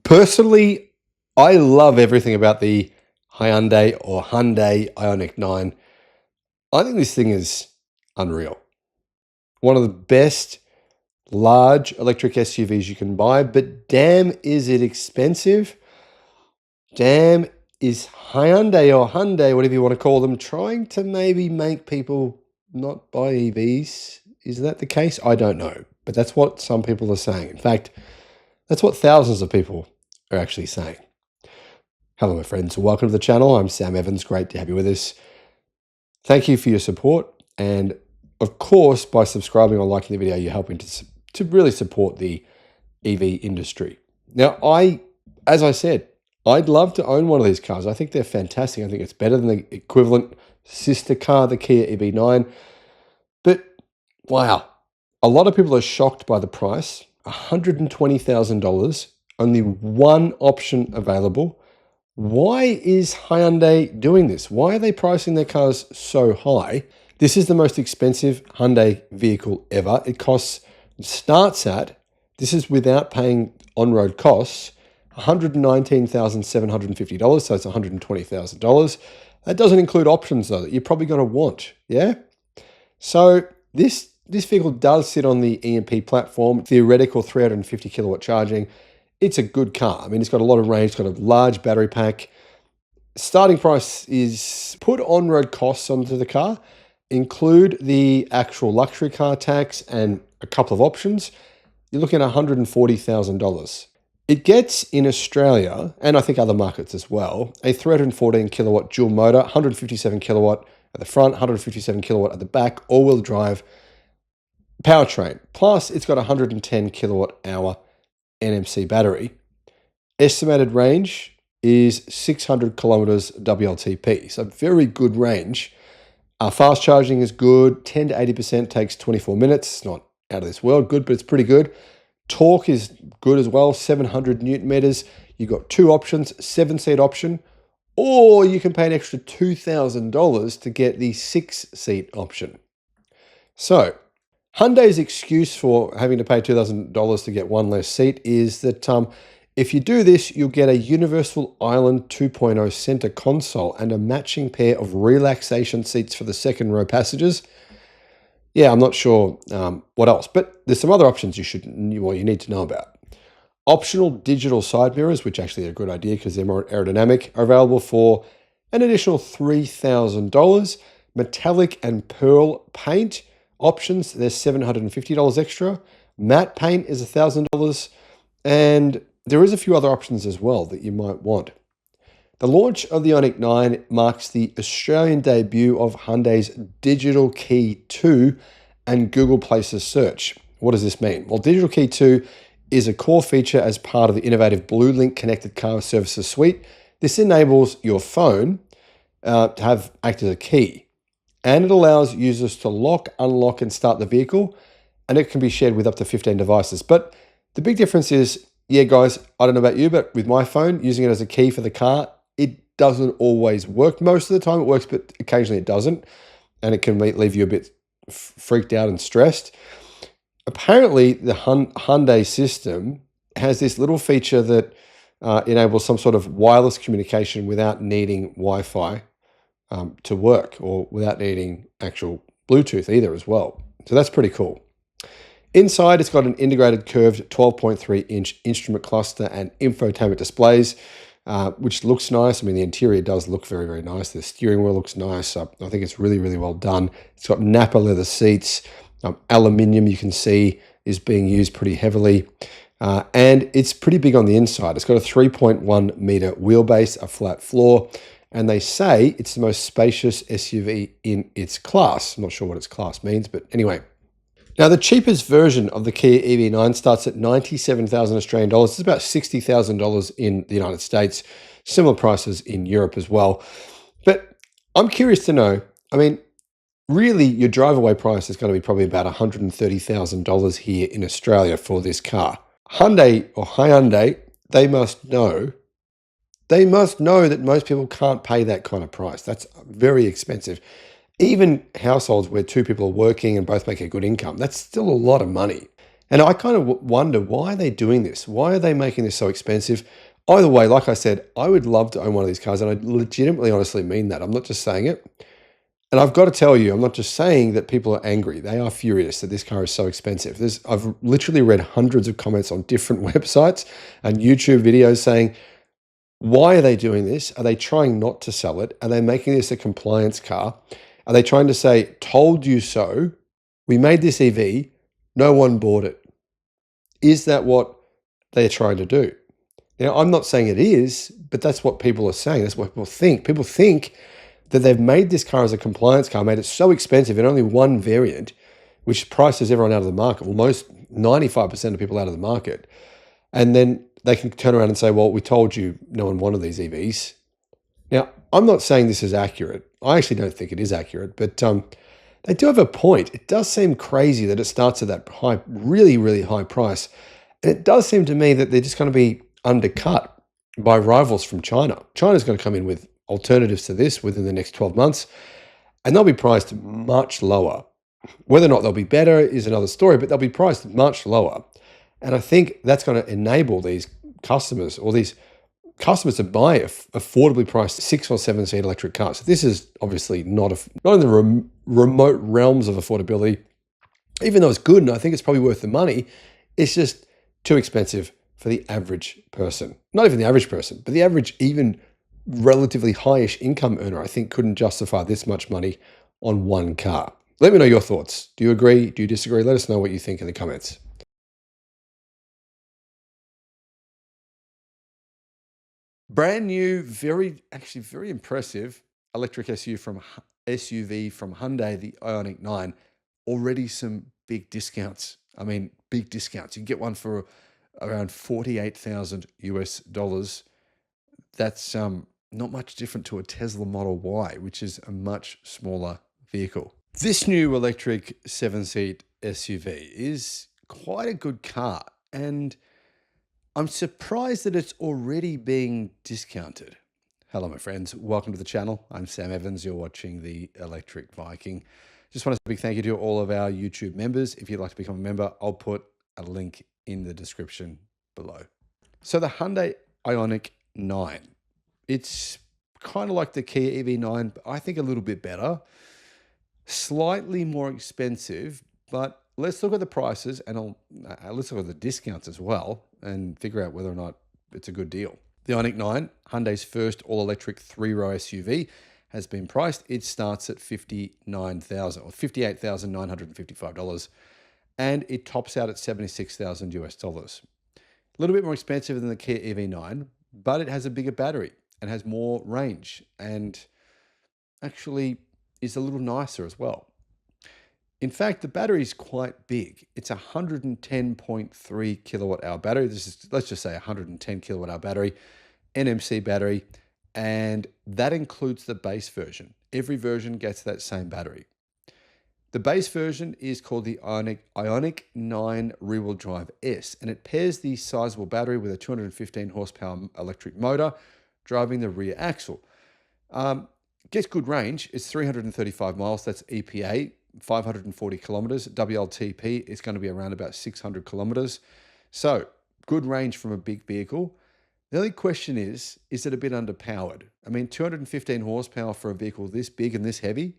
Personally, I love everything about the Hyundai Ioniq 9. I think this thing is unreal. One of the best large electric SUVs you can buy, but damn is it expensive. Damn is Hyundai, whatever you want to call them, trying to maybe make people not buy EVs. Is that the case? I don't know, but that's what some people are saying. In fact, that's what thousands of people are actually saying. Hello, my friends. Welcome to the channel. I'm Sam Evans. Great to have you with us. Thank you for your support. And of course, by subscribing or liking the video, you're helping to really support the EV industry. Now, as I said, I'd love to own one of these cars. I think they're fantastic. I think it's better than the equivalent sister car, the Kia EV9. But wow, a lot of people are shocked by the price. $120,000, only one option available. Why is Hyundai doing this? Why are they pricing their cars so high? This is the most expensive Hyundai vehicle ever. Starts at, this is without paying on-road costs, $119,750, so it's $120,000. That doesn't include options though, that you're probably going to want, yeah? So this vehicle does sit on the EMP platform, theoretical 350 kilowatt charging. It's a good car. I mean, it's got a lot of range, it's got a large battery pack. Starting price is put on-road costs onto the car, include the actual luxury car tax and a couple of options. You're looking at $140,000. It gets in Australia, and I think other markets as well, a 314 kilowatt dual motor, 157 kilowatt at the front, 157 kilowatt at the back, all-wheel drive powertrain. Plus, it's got a 110 kilowatt hour NMC battery. Estimated range is 600 kilometers WLTP, so very good range. Fast charging is good. 10 to 80% takes 24 minutes. It's not out of this world good, but it's pretty good. Torque is good as well, 700 Newton meters. You've got two options, 7-seat option, or you can pay an extra $2,000 to get the 6-seat option. So Hyundai's excuse for having to pay $2,000 to get one less seat is that if you do this, you'll get a Universal Island 2.0 center console and a matching pair of relaxation seats for the second row passengers. Yeah, I'm not sure what else, but there's some other options you need to know about. Optional digital side mirrors, which actually are a good idea because they're more aerodynamic, are available for an additional $3,000. Metallic and pearl paint options, there's $750 extra. Matte paint is $1,000, and there is a few other options as well that you might want. The launch of the Ioniq 9 marks the Australian debut of Hyundai's Digital Key 2 and Google Places search. What does this mean? Well, Digital Key 2 is a core feature as part of the innovative BlueLink connected car services suite. This enables your phone to act as a key, and it allows users to lock, unlock, and start the vehicle, and it can be shared with up to 15 devices. But the big difference is, yeah, guys, I don't know about you, but with my phone, using it as a key for the car, it doesn't always work. Most of the time it works, but occasionally it doesn't. And it can leave you a bit freaked out and stressed. Apparently, the Hyundai system has this little feature that enables some sort of wireless communication without needing Wi-Fi to work, or without needing actual Bluetooth either as well. So that's pretty cool. Inside, it's got an integrated curved 12.3-inch instrument cluster and infotainment displays, which looks nice. I mean, the interior does look very, very nice. The steering wheel looks nice. I think it's really, really well done. It's got Napa leather seats. Aluminium, you can see, is being used pretty heavily. And it's pretty big on the inside. It's got a 3.1 meter wheelbase, a flat floor, and they say it's the most spacious SUV in its class. I'm not sure what its class means, but anyway. Now, the cheapest version of the Kia EV9 starts at 97,000 Australian dollars. It's about $60,000 in the United States. Similar prices in Europe as well. But I'm curious to know, I mean, really, your drive-away price is going to be probably about $130,000 here in Australia for this car. Hyundai, they must know that most people can't pay that kind of price. That's very expensive. Even households where two people are working and both make a good income, that's still a lot of money. And I kind of wonder, why are they doing this? Why are they making this so expensive? Either way, like I said, I would love to own one of these cars, and I legitimately, honestly mean that. I'm not just saying it. And I've got to tell you, I'm not just saying that people are angry. They are furious that this car is so expensive. I've literally read hundreds of comments on different websites and YouTube videos saying, why are they doing this? Are they trying not to sell it? Are they making this a compliance car? Are they trying to say, told you so? We made this EV, no one bought it. Is that what they're trying to do? Now, I'm not saying it is, but that's what people are saying. That's what people think. People think that they've made this car as a compliance car, made it so expensive in only one variant, which prices everyone out of the market. Well, most 95% of people out of the market. And then they can turn around and say, well, we told you no one wanted these EVs. Now, I'm not saying this is accurate. I actually don't think it is accurate, but they do have a point. It does seem crazy that it starts at that high, really, really high price. And it does seem to me that they're just going to be undercut by rivals from China. China's going to come in with alternatives to this within the next 12 months, and they'll be priced much lower. Whether or not they'll be better is another story, but they'll be priced much lower. And I think that's going to enable these customers to buy affordably priced 6 or 7 seat electric cars. This is obviously not in the remote realms of affordability, even though it's good and I think it's probably worth the money. It's just too expensive for the average person. Not even the average person, but the average, even relatively highish income earner, I think couldn't justify this much money on one car. Let me know your thoughts. Do you agree? Do you disagree? Let us know what you think in the comments. Brand new, actually very impressive electric SUV from Hyundai, the Ioniq 9. Already some big discounts. I mean, big discounts. You can get one for around 48,000 US dollars. That's not much different to a Tesla Model Y, which is a much smaller vehicle. This new electric 7-seat SUV is quite a good car, and I'm surprised that it's already being discounted. Hello, my friends. Welcome to the channel. I'm Sam Evans. You're watching the Electric Viking. Just want to say a big thank you to all of our YouTube members. If you'd like to become a member, I'll put a link in the description below. So the Hyundai Ioniq 9, it's kind of like the Kia EV9, but I think a little bit better. Slightly more expensive, but let's look at the prices and let's look at the discounts as well and figure out whether or not it's a good deal. The Ioniq 9, Hyundai's first all-electric 3-row SUV, has been priced. It starts at $58,955, and it tops out at 76,000 US dollars. A little bit more expensive than the Kia EV9, but it has a bigger battery and has more range, and actually is a little nicer as well. In fact, the battery is quite big. It's a 110.3 kilowatt hour battery. This is, let's just say, 110 kilowatt hour battery, NMC battery, and that includes the base version. Every version gets that same battery. The base version is called the Ioniq 9 rear-wheel drive S, and it pairs the sizable battery with a 215 horsepower electric motor driving the rear axle. Gets good range. It's 335 miles. That's EPA, 540 kilometers. WLTP is going to be around about 600 kilometers. So good range from a big vehicle. The only question is it a bit underpowered? I mean, 215 horsepower for a vehicle this big and this heavy?